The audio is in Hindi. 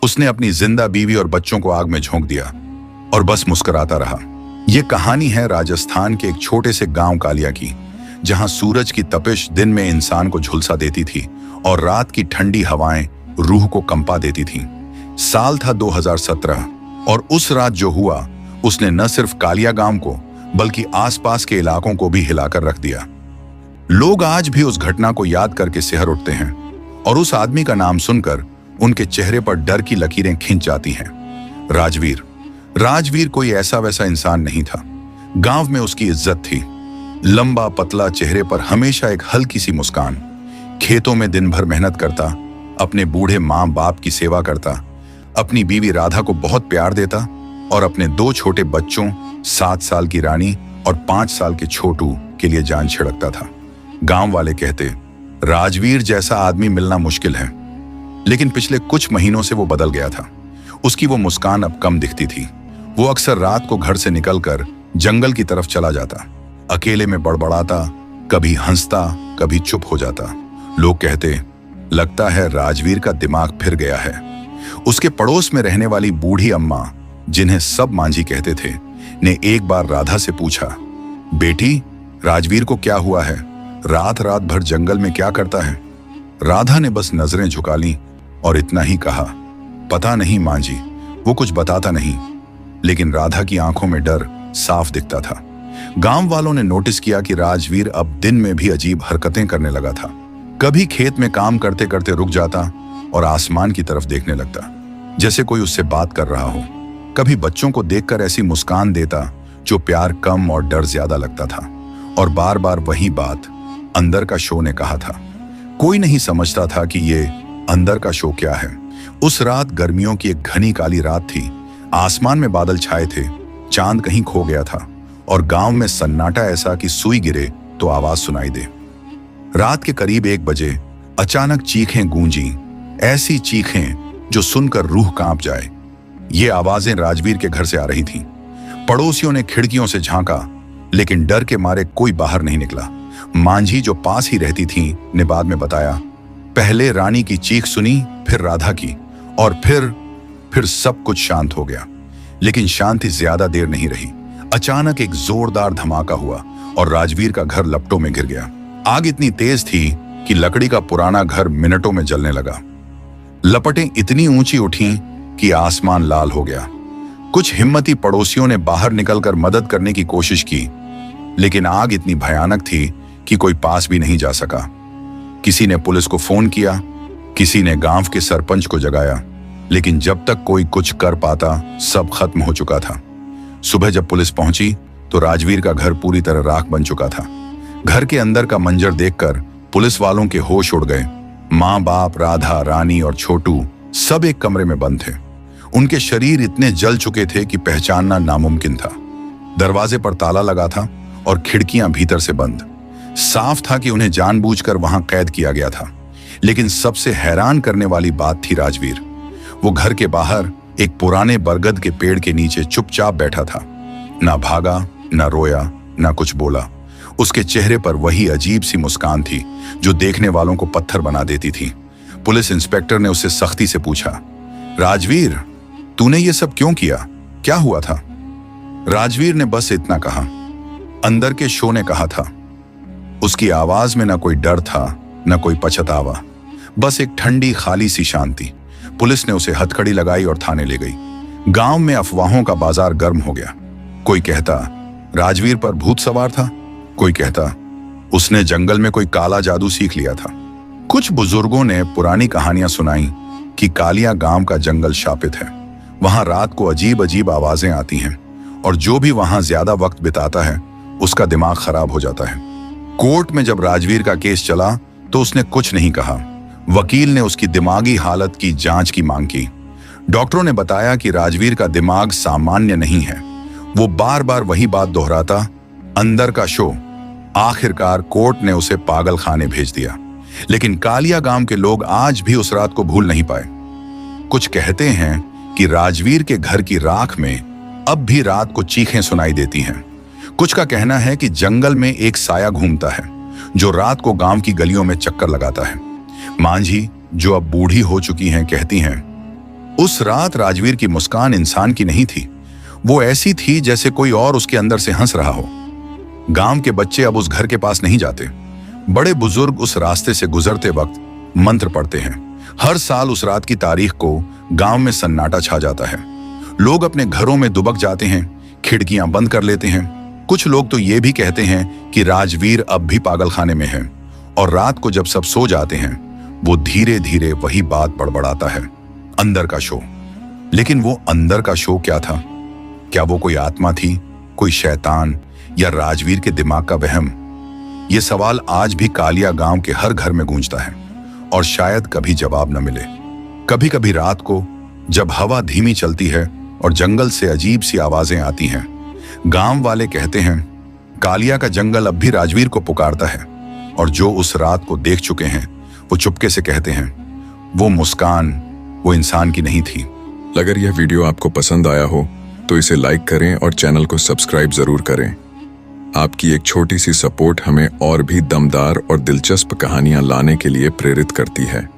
उसने अपनी जिंदा बीवी और बच्चों को आग में झोंक दिया और बस मुस्कुराता रहा। यह कहानी है राजस्थान के एक छोटे से गांव कालिया की, जहां सूरज की तपिश दिन में इंसान को झुलसा देती थी और रात की ठंडी हवाएं रूह को कंपा देती थीं। साल था 2017 और उस रात जो हुआ उसने न सिर्फ कालिया गांव को बल्कि आसपास के इलाकों को भी हिलाकर रख दिया। लोग आज भी उस घटना को याद करके सिहर उठते हैं और उस आदमी का नाम सुनकर उनके चेहरे पर डर की लकीरें खिंच जाती हैं। राजवीर। राजवीर कोई ऐसा वैसा इंसान नहीं था। गांव में उसकी इज्जत थी। लंबा पतला, चेहरे पर हमेशा एक हल्की सी मुस्कान। खेतों में दिन भर मेहनत करता, अपने बूढ़े माँ बाप की सेवा करता, अपनी बीवी राधा को बहुत प्यार देता और अपने 2 छोटे बच्चों 7 साल की रानी और 5 साल के छोटू के लिए जान छिड़कता था। गांव वाले कहते, राजवीर जैसा आदमी मिलना मुश्किल है। लेकिन पिछले कुछ महीनों से वो बदल गया था। उसकी वो मुस्कान अब कम दिखती थी। वो अक्सर रात को घर से निकलकर जंगल की तरफ चला जाता, अकेले में बड़बड़ाता, कभी हंसता, कभी चुप हो जाता। लोग कहते, लगता है राजवीर का दिमाग फिर गया है। उसके पड़ोस में रहने वाली बूढ़ी अम्मा, जिन्हें सब मांझी कहते थे, ने एक बार राधा से पूछा, बेटी, राजवीर को क्या हुआ है? रात रात भर जंगल में क्या करता है? राधा ने बस नजरें झुका लीं और इतना ही कहा, पता नहीं मां जी, वो कुछ बताता नहीं। लेकिन राधा की आंखों में डर साफ दिखता था। गांव वालों ने नोटिस किया कि राजवीर अब दिन में भी अजीब हरकतें करने लगा था। कभी खेत में काम करते करते रुक जाता और आसमान की तरफ देखने लगता, जैसे कोई उससे बात कर रहा हो। कभी बच्चों को देखकर ऐसी मुस्कान देता जो प्यार कम और डर ज्यादा लगता था। और बार बार वही बात अंदर का शो ने कहा था। कोई नहीं समझता था कि ये अंदर का शो क्या है। उस रात गर्मियों की एक घनी काली रात थी। आसमान में बादल छाए थे, चांद कहीं खो गया था और गांव में सन्नाटा ऐसा कि सुई गिरे तो आवाज सुनाई दे। रात के करीब 1 बजे अचानक चीखें गूंजी, ऐसी चीखें जो सुनकर रूह कांप जाए। ये आवाजें राजवीर के घर से आ रही थीं। पड़ोसियों ने खिड़कियों से झांका, लेकिन डर के मारे कोई बाहर नहीं निकला। मांझी, जो पास ही रहती थीं, ने बाद में बताया, पहले रानी की चीख सुनी, फिर राधा की, और फिर सब कुछ शांत हो गया। लेकिन शांति ज्यादा देर नहीं रही। अचानक एक जोरदार धमाका हुआ और राजवीर का घर लपटों में गिर गया। आग इतनी तेज थी कि लकड़ी का पुराना घर मिनटों में जलने लगा। लपटें इतनी ऊंची उठीं कि आसमान लाल हो गया। कुछ हिम्मती पड़ोसियों ने बाहर निकलकर मदद करने की कोशिश की, लेकिन आग इतनी भयानक थी कि कोई पास भी नहीं जा सका। किसी ने पुलिस को फोन किया, किसी ने गांव के सरपंच को जगाया, लेकिन जब तक कोई कुछ कर पाता सब खत्म हो चुका था। सुबह जब पुलिस पहुंची तो राजवीर का घर पूरी तरह राख बन चुका था। घर के अंदर का मंजर देखकर पुलिस वालों के होश उड़ गए। माँ बाप, राधा, रानी और छोटू सब एक कमरे में बंद थे। उनके शरीर इतने जल चुके थे कि पहचानना नामुमकिन था। दरवाजे पर ताला लगा था और खिड़कियां भीतर से बंद। साफ था कि उन्हें जानबूझकर वहां कैद किया गया था। लेकिन सबसे हैरान करने वाली बात थी राजवीर। वो घर के बाहर एक पुराने बरगद के पेड़ के नीचे चुपचाप बैठा था। ना भागा, ना रोया, ना कुछ बोला। उसके चेहरे पर वही अजीब सी मुस्कान थी जो देखने वालों को पत्थर बना देती थी। पुलिस इंस्पेक्टर ने उससे सख्ती से पूछा, राजवीर, तूने ये सब क्यों किया? क्या हुआ था? राजवीर ने बस इतना कहा, अंदर के शो ने कहा था। उसकी आवाज में ना कोई डर था, ना कोई पछतावा, बस एक ठंडी खाली सी शांति। पुलिस ने उसे हथकड़ी लगाई और थाने ले गई। गांव में अफवाहों का बाजार गर्म हो गया। कोई कहता राजवीर पर भूत सवार था, कोई कहता उसने जंगल में कोई काला जादू सीख लिया था। कुछ बुजुर्गों ने पुरानी कहानियां सुनाई कि कालिया गांव का जंगल शापित है। वहां रात को अजीब अजीब आवाजें आती हैं और जो भी वहां ज्यादा वक्त बिताता है उसका दिमाग खराब हो जाता है। कोर्ट में जब राजवीर का केस चला तो उसने कुछ नहीं कहा। वकील ने उसकी दिमागी हालत की जांच की मांग की। डॉक्टरों ने बताया कि राजवीर का दिमाग सामान्य नहीं है। वो बार बार वही बात दोहराता, अंदर का शो। आखिरकार कोर्ट ने उसे पागल खाने भेज दिया। लेकिन कालिया गांव के लोग आज भी उस रात को भूल नहीं पाए। कुछ कहते हैं कि राजवीर के घर की राख में अब भी रात को चीखें सुनाई देती हैं। कुछ का कहना है कि जंगल में एक साया घूमता है जो रात को गांव की गलियों में चक्कर लगाता है। मांझी, जो अब बूढ़ी हो चुकी हैं, कहती हैं, उस रात राजवीर की मुस्कान इंसान की नहीं थी। वो ऐसी थी जैसे कोई और उसके अंदर से हंस रहा हो। गांव के बच्चे अब उस घर के पास नहीं जाते। बड़े बुजुर्ग उस रास्ते से गुजरते वक्त मंत्र पढ़ते हैं। हर साल उस रात की तारीख को गांव में सन्नाटा छा जाता है। लोग अपने घरों में दुबक जाते हैं, खिड़कियां बंद कर लेते हैं। कुछ लोग तो ये भी कहते हैं कि राजवीर अब भी पागलखाने में है। और रात को जब सब सो जाते हैं, वो धीरे धीरे वही बात बड़बड़ाता है, अंदर का शो। लेकिन वो अंदर का शो क्या था? क्या वो कोई आत्मा थी, कोई शैतान, या राजवीर के दिमाग का वहम? ये सवाल आज भी कालिया गांव के हर घर में गूंजता है और शायद कभी जवाब न मिले। कभी कभी रात को जब हवा धीमी चलती है और जंगल से अजीब सी आवाजें आती हैं, गांव वाले कहते हैं कालिया का जंगल अब भी राजवीर को पुकारता है। और जो उस रात को देख चुके हैं वो चुपके से कहते हैं वो मुस्कान वो इंसान की नहीं थी। अगर यह वीडियो आपको पसंद आया हो तो इसे लाइक करें और चैनल को सब्सक्राइब जरूर करें। आपकी एक छोटी सी सपोर्ट हमें और भी दमदार और दिलचस्प कहानियां लाने के लिए प्रेरित करती है।